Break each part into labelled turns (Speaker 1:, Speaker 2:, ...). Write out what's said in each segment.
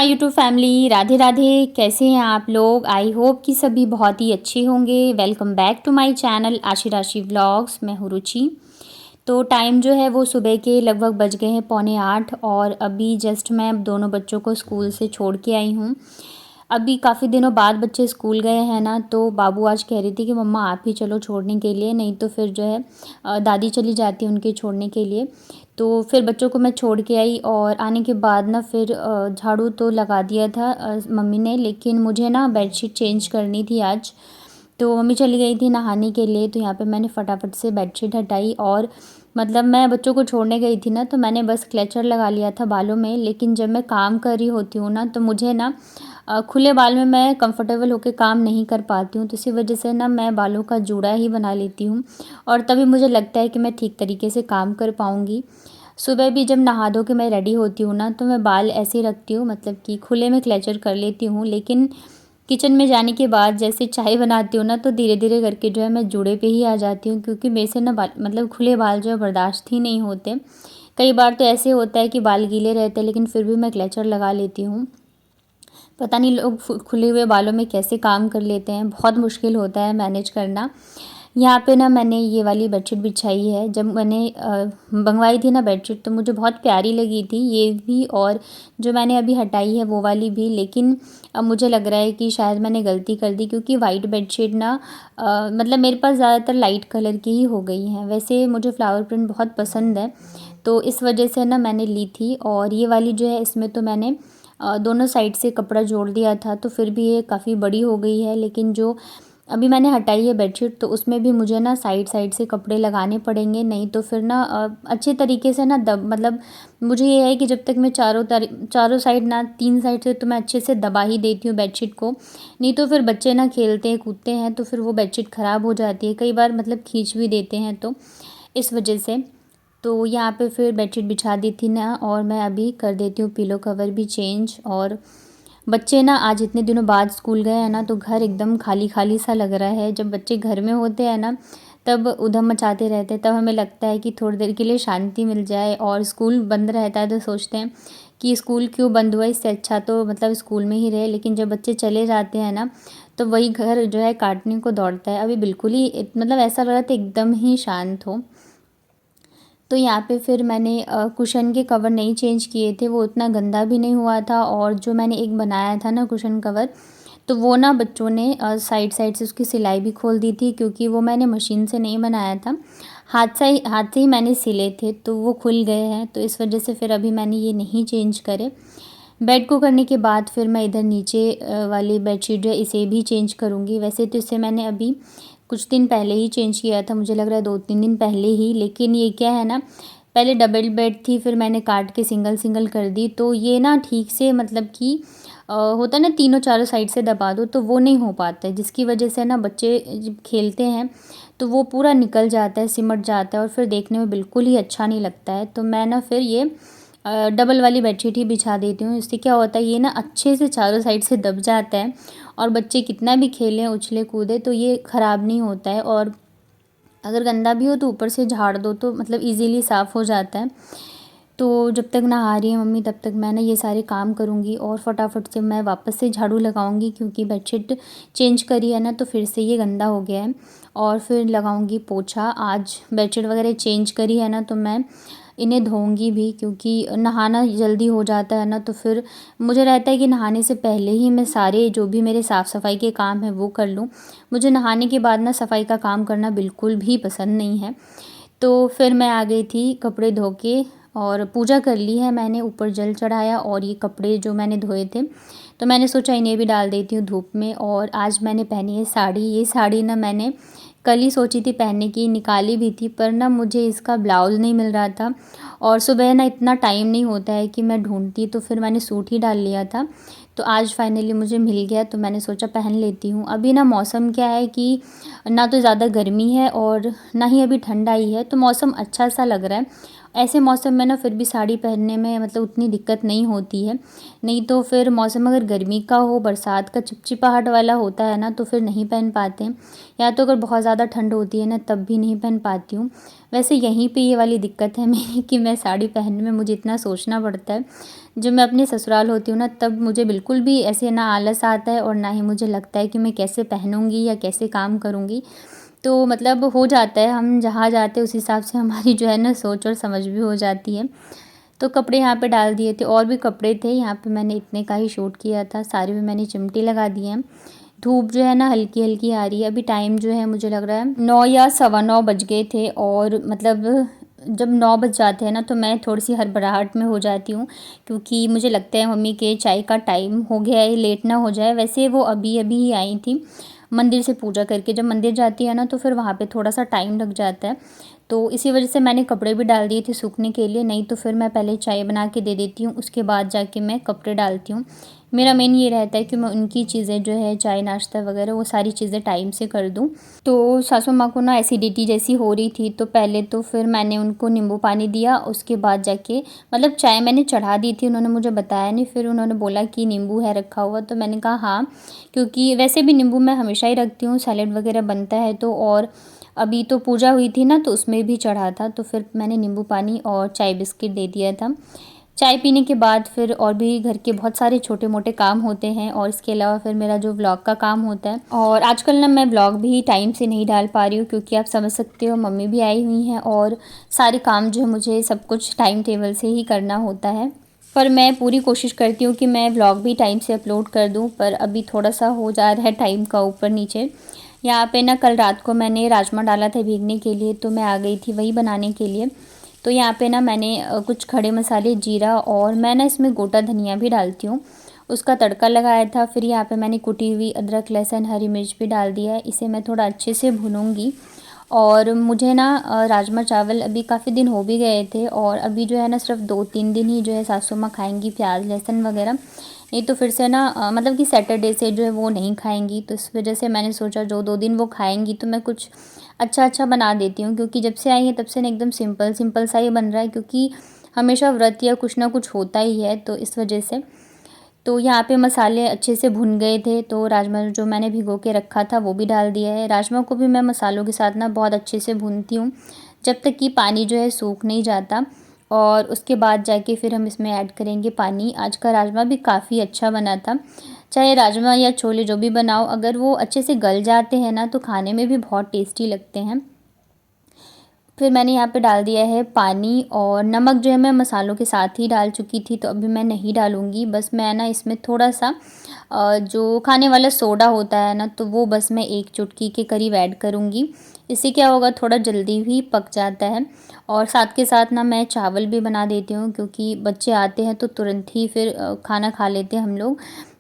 Speaker 1: My YouTube family, Radhe Radhe. कैसे हैं आप लोग? आई होप कि सभी बहुत ही अच्छे होंगे। Welcome back to my channel Ashi Rashi vlogs. मैं हूँ रुचि। तो टाइम जो है वो सुबह के लगभग बज गए हैं 7:45 और अभी जस्ट मैं दोनों बच्चों को स्कूल से छोड़ के आई हूँ। अभी काफ़ी दिनों बाद बच्चे स्कूल गए हैं ना, तो बाबू आज कह रही थी कि मम्मा आप ही चलो छोड़ने के लिए, नहीं तो फिर जो है दादी चली जाती है उनके छोड़ने के लिए। तो फिर बच्चों को मैं छोड़ के आई और आने के बाद ना फिर झाड़ू तो लगा दिया था मम्मी ने, लेकिन मुझे ना बेडशीट चेंज करनी थी आज। तो मम्मी चली गई थी नहाने के लिए, तो यहाँ पे मैंने फटाफट से बेडशीट हटाई और मतलब मैं बच्चों को छोड़ने गई थी ना, तो मैंने बस क्लेचर लगा लिया था बालों में। लेकिन जब मैं काम कर रही होती हूँ ना, तो मुझे ना खुले बाल में मैं कंफर्टेबल होकर काम नहीं कर पाती हूँ, तो इसी वजह से ना मैं बालों का जूड़ा ही बना लेती हूँ और तभी मुझे लगता है कि मैं ठीक तरीके से काम कर पाऊँगी। सुबह भी जब नहा धो के मैं रेडी होती हूँ ना, तो मैं बाल ऐसे ही रखती हूँ, मतलब कि खुले में क्लेचर कर लेती हूँ। लेकिन किचन में जाने के बाद जैसे चाय बनाती हूँ ना, तो धीरे धीरे करके जो है मैं जूड़े पे ही आ जाती हूँ, क्योंकि मेरे से ना बाल मतलब खुले बाल जो है बर्दाश्त ही नहीं होते। कई बार तो ऐसे होता है कि बाल गीले रहते हैं, लेकिन फिर भी मैं क्लेचर लगा लेती हूँ। पता नहीं लोग खुले हुए बालों में कैसे काम कर लेते हैं, बहुत मुश्किल होता है मैनेज करना। यहाँ पे ना मैंने ये वाली बेडशीट बिछाई है। जब मैंने मंगवाई थी ना बेडशीट, तो मुझे बहुत प्यारी लगी थी ये भी, और जो मैंने अभी हटाई है वो वाली भी। लेकिन अब मुझे लग रहा है कि शायद मैंने गलती कर दी, क्योंकि वाइट बेडशीट ना मतलब मेरे पास ज़्यादातर लाइट कलर की ही हो गई हैं। वैसे मुझे फ्लावर प्रिंट बहुत पसंद है, तो इस वजह से ना मैंने ली थी। और ये वाली जो है, इसमें तो मैंने दोनों साइड से कपड़ा जोड़ दिया था, तो फिर भी ये काफ़ी बड़ी हो गई है। लेकिन जो अभी मैंने हटाई है बेडशीट, तो उसमें भी मुझे ना साइड साइड से कपड़े लगाने पड़ेंगे, नहीं तो फिर ना अच्छे तरीके से ना दब मतलब मुझे ये है कि जब तक मैं चारों साइड ना 3 साइड से तो मैं अच्छे से दबा ही देती हूँ बेडशीट को। नहीं तो फिर बच्चे ना खेलते हैं कूदते हैं, तो फिर वो बेडशीट ख़राब हो जाती है, कई बार मतलब खींच भी देते हैं, तो इस वजह से। तो यहाँ पे फिर बेडशीट बिछा दी थी ना, और मैं अभी कर देती हूँ पिलो कवर भी चेंज। और बच्चे ना आज इतने दिनों बाद स्कूल गए हैं ना, तो घर एकदम खाली खाली सा लग रहा है। जब बच्चे घर में होते हैं ना, तब उधम मचाते रहते हैं, तब हमें लगता है कि थोड़ी देर के लिए शांति मिल जाए। और स्कूल बंद रहता है तो सोचते हैं कि स्कूल क्यों बंद हुआ, इससे अच्छा तो मतलब स्कूल में ही रहे। लेकिन जब बच्चे चले जाते हैं ना, तो वही घर जो है काटने को दौड़ता है। अभी बिल्कुल ही मतलब ऐसा लग रहा था एकदम ही शांत हो। तो यहाँ पे फिर मैंने कुशन के कवर नहीं चेंज किए थे, वो उतना गंदा भी नहीं हुआ था। और जो मैंने एक बनाया था ना कुशन कवर, तो वो ना बच्चों ने साइड साइड से उसकी सिलाई भी खोल दी थी, क्योंकि वो मैंने मशीन से नहीं बनाया था, हाथ से ही मैंने सिले थे, तो वो खुल गए हैं। तो इस वजह से फिर अभी मैंने ये नहीं चेंज करे। बेड को करने के बाद फिर मैं इधर नीचे वाली बेडशीट जो है इसे भी चेंज करूँगी। वैसे तो इसे मैंने अभी कुछ दिन पहले ही चेंज किया था, मुझे लग रहा है 2-3 दिन पहले ही। लेकिन ये क्या है ना, पहले डबल बेड थी, फिर मैंने काट के सिंगल सिंगल कर दी, तो ये ना ठीक से मतलब कि होता है ना तीनों चारों साइड से दबा दो, तो वो नहीं हो पाता है, जिसकी वजह से ना बच्चे जब खेलते हैं तो वो पूरा निकल जाता है, सिमट जाता है, और फिर देखने में बिल्कुल ही अच्छा नहीं लगता है। तो मैं ना फिर ये डबल वाली बेडशीट ही बिछा देती हूँ। इससे क्या होता है, ये ना अच्छे से चारों साइड से दब जाता है, और बच्चे कितना भी खेलें उछले कूदे तो ये ख़राब नहीं होता है। और अगर गंदा भी हो तो ऊपर से झाड़ दो, तो मतलब इजीली साफ़ हो जाता है। तो जब तक नहा रही है मम्मी, तब तक मैं ना ये सारे काम करूँगी और फटाफट से मैं वापस से झाड़ू लगाऊँगी, क्योंकि बेडशीट चेंज करी है ना, तो फिर से ये गंदा हो गया है। और फिर लगाऊँगी पोछा। आज बेडशीट वगैरह चेंज करी है ना, तो मैं इन्हें धोऊँगी भी, क्योंकि नहाना जल्दी हो जाता है ना, तो फिर मुझे रहता है कि नहाने से पहले ही मैं सारे जो भी मेरे साफ़ सफाई के काम हैं वो कर लूँ। मुझे नहाने के बाद ना सफाई का काम करना बिल्कुल भी पसंद नहीं है। तो फिर मैं आ गई थी कपड़े धो के, और पूजा कर ली है मैंने, ऊपर जल चढ़ाया, और ये कपड़े जो मैंने धोए थे तो मैंने सोचा इन्हें भी डाल देती हूँ धूप में। और आज मैंने पहनी है साड़ी। ये साड़ी ना मैंने कल ही सोची थी पहनने की, निकाली भी थी, पर ना मुझे इसका ब्लाउज़ नहीं मिल रहा था, और सुबह ना इतना टाइम नहीं होता है कि मैं ढूंढती, तो फिर मैंने सूट ही डाल लिया था। तो आज फाइनली मुझे मिल गया, तो मैंने सोचा पहन लेती हूँ। अभी ना मौसम क्या है कि ना तो ज़्यादा गर्मी है और ना ही अभी ठंड आई है, तो मौसम अच्छा सा लग रहा है। ऐसे मौसम में ना फिर भी साड़ी पहनने में मतलब उतनी दिक्कत नहीं होती है। नहीं तो फिर मौसम अगर गर्मी का हो, बरसात का चिपचिपाहट वाला होता है ना, तो फिर नहीं पहन पाते हैं। या तो अगर बहुत ज़्यादा ठंड होती है ना, तब भी नहीं पहन पाती हूँ। वैसे यहीं पे ये वाली दिक्कत है मेरी कि मैं साड़ी पहनने में मुझे इतना सोचना पड़ता है। जब मैं अपने ससुराल होती हूँ ना, तब मुझे बिल्कुल भी ऐसे ना आलस आता है और ना ही मुझे लगता है कि मैं कैसे पहनूँगी या कैसे काम करूँगी। तो मतलब हो जाता है, हम जहाँ जाते हैं उस हिसाब से हमारी जो है ना सोच और समझ भी हो जाती है। तो कपड़े यहाँ पे डाल दिए थे, और भी कपड़े थे यहाँ पे, मैंने इतने का ही शूट किया था। सारे में मैंने चिमटी लगा दिए हैं। धूप जो है ना हल्की-हल्की आ रही है। अभी टाइम जो है मुझे लग रहा है 9 या सवा 9 बज गए थे, और मतलब जब 9 बज जाते हैं ना तो मैं थोड़ी-सी हड़बड़ाहट में हो जाती हूँ, क्योंकि मुझे लगता है मम्मी के चाय का टाइम हो गया है, लेट ना हो जाए। वैसे वो अभी-अभी ही आई थी मंदिर से पूजा करके। जब मंदिर जाती है ना तो फिर वहाँ पे थोड़ा-सा टाइम लग जाता है। तो इसी वजह से मैंने कपड़े भी डाल दिए थे सूखने के लिए, नहीं तो फिर मैं पहले चाय बना के दे देती हूँ, उसके बाद जाके मैं कपड़े डालती हूँ। मेरा मेन ये रहता है कि मैं उनकी चीज़ें जो है चाय नाश्ता वगैरह वो सारी चीज़ें टाइम से कर दूँ। तो सासू माँ को ना एसिडिटी जैसी हो रही थी, तो पहले तो फिर मैंने उनको नींबू पानी दिया, उसके बाद जाके मतलब चाय मैंने चढ़ा दी थी, उन्होंने मुझे बताया नहीं, फिर उन्होंने बोला कि नींबू है रखा हुआ, तो मैंने कहा हाँ, क्योंकि वैसे भी नींबू मैं हमेशा ही रखती हूँ, सैलेड वगैरह बनता है तो। और अभी तो पूजा हुई थी ना तो उसमें भी चढ़ा था, तो फिर मैंने नींबू पानी और चाय बिस्किट दे दिया था। चाय पीने के बाद फिर और भी घर के बहुत सारे छोटे मोटे काम होते हैं, और इसके अलावा फिर मेरा जो व्लॉग का काम होता है। और आजकल ना मैं व्लॉग भी टाइम से नहीं डाल पा रही हूँ, क्योंकि आप समझ सकते हो मम्मी भी आई हुई हैं, और सारे काम जो है मुझे सब कुछ टाइम टेबल से ही करना होता है। पर मैं पूरी कोशिश करती हूँ कि मैं व्लॉग भी टाइम से अपलोड कर दूँ, पर अभी थोड़ा सा हो जा रहा है टाइम का ऊपर नीचे। यहाँ पे ना कल रात को मैंने राजमा डाला था भीगने के लिए, तो मैं आ गई थी वही बनाने के लिए। तो यहाँ पे ना मैंने कुछ खड़े मसाले, जीरा, और मैं ना इसमें गोटा धनिया भी डालती हूँ, उसका तड़का लगाया था। फिर यहाँ पे मैंने कुटी हुई अदरक, लहसुन, हरी मिर्च भी डाल दिया है। इसे मैं थोड़ा अच्छे से भूनूंगी। और मुझे ना राजमा चावल अभी काफ़ी दिन हो भी गए थे, और अभी जो है ना सिर्फ 2-3 दिन ही जो है सासू माँ खाएंगी प्याज लहसुन वगैरह, नहीं तो फिर से ना मतलब कि सैटरडे से जो है वो नहीं खाएंगी। तो इस वजह से मैंने सोचा जो 2 दिन वो खाएंगी तो मैं कुछ अच्छा अच्छा बना देती हूँ, क्योंकि जब से आई है तब से ना एकदम सिंपल सिंपल सा ही बन रहा है, क्योंकि हमेशा व्रत या कुछ ना कुछ होता ही है, तो इस वजह से। तो यहाँ पे मसाले अच्छे से भुन गए थे, तो राजमा जो मैंने भिगो के रखा था वो भी डाल दिया है। राजमा को भी मैं मसालों के साथ ना बहुत अच्छे से भूनती हूँ, जब तक कि पानी जो है सूख नहीं जाता, और उसके बाद जाके फिर हम इसमें ऐड करेंगे पानी। आज का राजमा भी काफ़ी अच्छा बना था। चाहे राजमा या छोले जो भी बनाओ, अगर वो अच्छे से गल जाते हैं ना तो खाने में भी बहुत टेस्टी लगते हैं। फिर मैंने यहाँ पे डाल दिया है पानी, और नमक जो है मैं मसालों के साथ ही डाल चुकी थी, तो अभी मैं नहीं डालूँगी। बस मैं ना इसमें थोड़ा सा जो खाने वाला सोडा होता है ना, तो वो बस मैं 1 चुटकी के करीब ऐड करूँगी। इससे क्या होगा, थोड़ा जल्दी ही पक जाता है। और साथ के साथ ना मैं चावल भी बना देती हूँ, क्योंकि बच्चे आते हैं तो तुरंत ही फिर खाना खा लेते हैं हम लोग,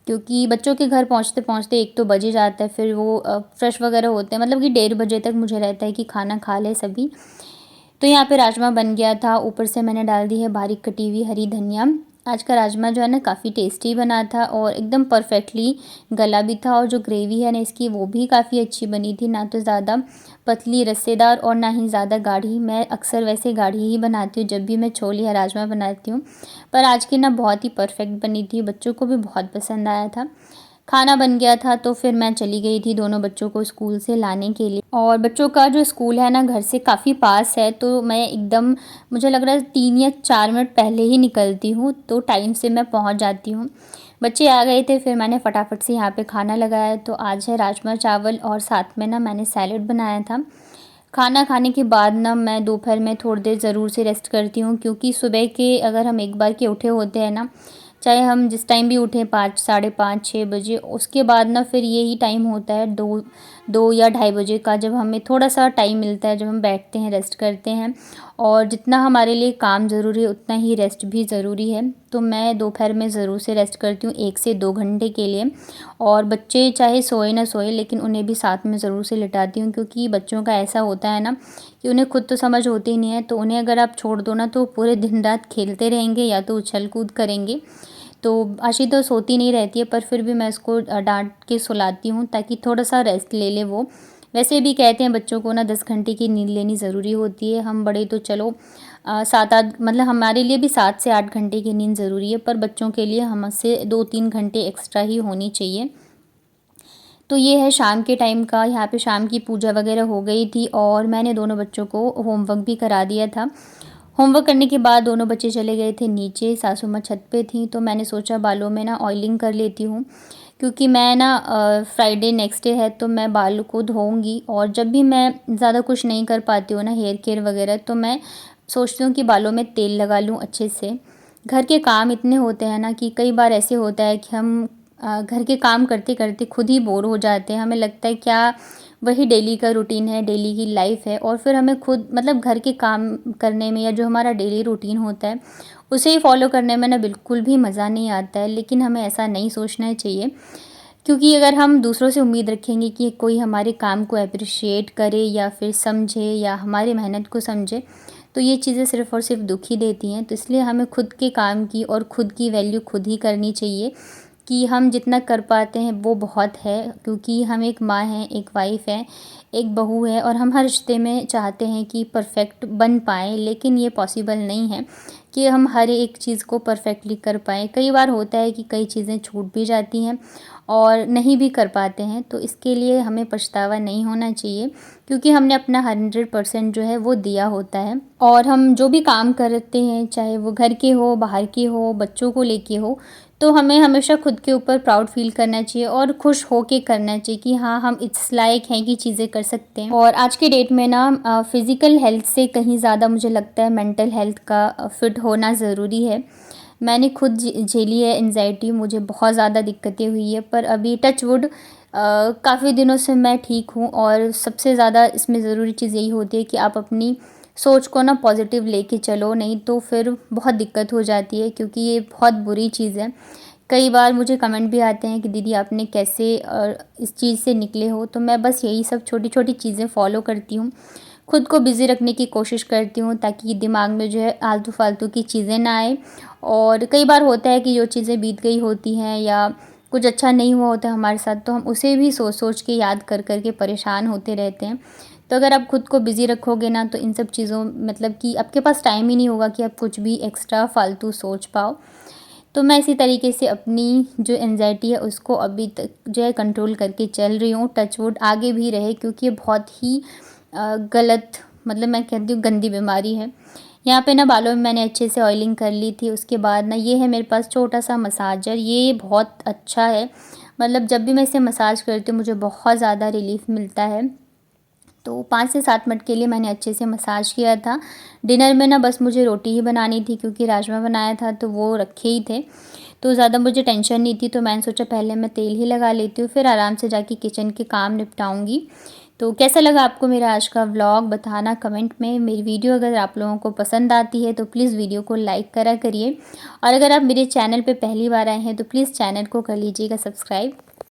Speaker 1: क्योंकि बच्चों के घर पहुँचते पहुँचते 1 तो बज ही जाता है। फिर वो फ्रेश वगैरह होते हैं, मतलब कि 1:30 बजे तक मुझे रहता है कि खाना खा ले सभी। तो यहाँ पे राजमा बन गया था, ऊपर से मैंने डाल दी है बारीक कटी हुई हरी धनिया। आज का राजमा जो है ना काफ़ी टेस्टी बना था, और एकदम परफेक्टली गला भी था, और जो ग्रेवी है ना इसकी वो भी काफ़ी अच्छी बनी थी, ना तो ज़्यादा पतली रस्सेदार और ना ही ज़्यादा गाढ़ी। मैं अक्सर वैसे गाढ़ी ही बनाती हूँ जब भी मैं छोले या राजमा बनाती हूँ, पर आज की ना बहुत ही परफेक्ट बनी थी, बच्चों को भी बहुत पसंद आया था। खाना बन गया था, तो फिर मैं चली गई थी दोनों बच्चों को स्कूल से लाने के लिए। और बच्चों का जो स्कूल है ना घर से काफ़ी पास है, तो मैं एकदम, मुझे लग रहा है 3 या 4 मिनट पहले ही निकलती हूँ, तो टाइम से मैं पहुँच जाती हूँ। बच्चे आ गए थे, फिर मैंने फटाफट से यहाँ पे खाना लगाया। तो आज है राजमा चावल, और साथ में ना मैंने सैलेड बनाया था। खाना खाने के बाद ना मैं दोपहर में थोड़ी देर ज़रूर से रेस्ट करती हूँ, क्योंकि सुबह के अगर हम एक बार के उठे होते हैं ना, चाहे हम जिस टाइम भी उठें 5, साढ़े 5, 6 बजे, उसके बाद ना फिर यही टाइम होता है 2 या ढाई बजे का, जब हमें थोड़ा सा टाइम मिलता है, जब हम बैठते हैं, रेस्ट करते हैं। और जितना हमारे लिए काम ज़रूरी है उतना ही रेस्ट भी ज़रूरी है। तो मैं दोपहर में ज़रूर से रेस्ट करती हूँ 1 से 2 घंटे के लिए। और बच्चे चाहे सोए ना सोए, लेकिन उन्हें भी साथ में ज़रूर से लिटाती हूँ, क्योंकि बच्चों का ऐसा होता है ना कि उन्हें खुद तो समझ होती नहीं है, तो उन्हें अगर आप छोड़ दो ना तो पूरे दिन रात खेलते रहेंगे या तो उछल कूद करेंगे। तो आशी तो सोती नहीं रहती है, पर फिर भी मैं उसको डांट के सुलाती हूँ ताकि थोड़ा सा रेस्ट ले ले वो। वैसे भी कहते हैं बच्चों को ना 10 घंटे की नींद लेनी ज़रूरी होती है। हम बड़े तो चलो 7-8, मतलब हमारे लिए भी 7 से 8 घंटे की नींद ज़रूरी है, पर बच्चों के लिए हमसे 2-3 घंटे एक्स्ट्रा ही होनी चाहिए। तो ये है शाम के टाइम का, यहाँ पे शाम की पूजा वगैरह हो गई थी और मैंने दोनों बच्चों को होमवर्क भी करा दिया था। होमवर्क करने के बाद दोनों बच्चे चले गए थे नीचे, सासू माँ छत पे थी, तो मैंने सोचा बालों में ना ऑयलिंग कर लेती हूँ, क्योंकि मैं ना फ्राइडे नेक्स्ट डे है तो मैं बाल को धोऊंगी। और जब भी मैं ज़्यादा कुछ नहीं कर पाती हूँ ना हेयर केयर वगैरह, तो मैं सोचती हूँ कि बालों में तेल लगा लूँ अच्छे से। घर के काम इतने होते हैं ना कि कई बार ऐसे होता है कि हम घर के काम करते करते खुद ही बोर हो जाते हैं। हमें लगता है क्या वही डेली का रूटीन है, डेली की लाइफ है, और फिर हमें खुद मतलब घर के काम करने में या जो हमारा डेली रूटीन होता है उसे ही फॉलो करने में ना बिल्कुल भी मज़ा नहीं आता है। लेकिन हमें ऐसा नहीं सोचना चाहिए, क्योंकि अगर हम दूसरों से उम्मीद रखेंगे कि कोई हमारे काम को अप्रिशिएट करे या फिर समझे या हमारी मेहनत को समझे, तो ये चीज़ें सिर्फ़ और सिर्फ दुख ही देती हैं। तो इसलिए हमें खुद के काम की और खुद की वैल्यू खुद ही करनी चाहिए, कि हम जितना कर पाते हैं वो बहुत है। क्योंकि हम एक माँ हैं, एक वाइफ़ हैं, एक बहू है, और हम हर रिश्ते में चाहते हैं कि परफ़ेक्ट बन पाएँ, लेकिन ये पॉसिबल नहीं है कि हम हर एक चीज़ को परफ़ेक्टली कर पाएँ। कई बार होता है कि कई चीज़ें छूट भी जाती हैं और नहीं भी कर पाते हैं, तो इसके लिए हमें पछतावा नहीं होना चाहिए, क्योंकि हमने अपना 100% जो है वो दिया होता है। और हम जो भी काम करते हैं, चाहे वो घर के हो, बाहर के हो, बच्चों को लेके हो, तो हमें हमेशा खुद के ऊपर प्राउड फ़ील करना चाहिए और खुश होके करना चाहिए कि हाँ, हम इस लायक हैं कि चीज़ें कर सकते हैं। और आज के डेट में ना फ़िज़िकल हेल्थ से कहीं ज़्यादा मुझे लगता है मेंटल हेल्थ का फ़िट होना ज़रूरी है। मैंने खुद झेली है एंजाइटी, मुझे बहुत ज़्यादा दिक्कतें हुई है, पर अभी टच वुड काफ़ी दिनों से मैं ठीक हूँ। और सबसे ज़्यादा इसमें ज़रूरी चीज़ यही होती है कि आप अपनी सोच को ना पॉजिटिव लेके चलो, नहीं तो फिर बहुत दिक्कत हो जाती है, क्योंकि ये बहुत बुरी चीज़ है। कई बार मुझे कमेंट भी आते हैं कि दीदी आपने कैसे इस चीज़ से निकले हो, तो मैं बस यही सब छोटी छोटी चीज़ें फ़ॉलो करती हूँ। खुद को बिज़ी रखने की कोशिश करती हूँ, ताकि दिमाग में जो है आलतू फालतू की चीज़ें ना आए। और कई बार होता है कि जो चीज़ें बीत गई होती हैं या कुछ अच्छा नहीं हुआ होता हमारे साथ, तो हम उसे भी सोच सोच के याद कर कर के परेशान होते रहते हैं। तो अगर आप खुद को बिज़ी रखोगे ना, तो इन सब चीज़ों मतलब कि आपके पास टाइम ही नहीं होगा कि आप कुछ भी एक्स्ट्रा फालतू सोच पाओ। तो मैं इसी तरीके से अपनी जो एंजाइटी है उसको अभी तक जो है कंट्रोल करके चल रही हूँ। टच वुड आगे भी रहे, क्योंकि ये बहुत ही गलत, मतलब मैं कहती हूँ गंदी बीमारी है। यहाँ पे ना बालों में मैंने अच्छे से ऑयलिंग कर ली थी। उसके बाद ना ये है मेरे पास छोटा सा मसाजर, ये बहुत अच्छा है। मतलब जब भी मैं इसे मसाज करती हूँ मुझे बहुत ज़्यादा रिलीफ़ मिलता है। तो 5 से 7 मिनट के लिए मैंने अच्छे से मसाज किया था। डिनर में ना बस मुझे रोटी ही बनानी थी, क्योंकि राजमा बनाया था तो वो रखे ही थे। तो ज़्यादा मुझे टेंशन नहीं थी, तो मैंने सोचा पहले मैं तेल ही लगा लेती हूँ, फिर आराम से जाके किचन के काम निपटाऊँगी। तो कैसा लगा आपको मेरा आज का व्लॉग बताना कमेंट में। मेरी वीडियो अगर आप लोगों को पसंद आती है तो प्लीज़ वीडियो को लाइक करा करिए, और अगर आप मेरे चैनल पे पहली बार आए हैं तो प्लीज़ चैनल को कर लीजिएगा सब्सक्राइब।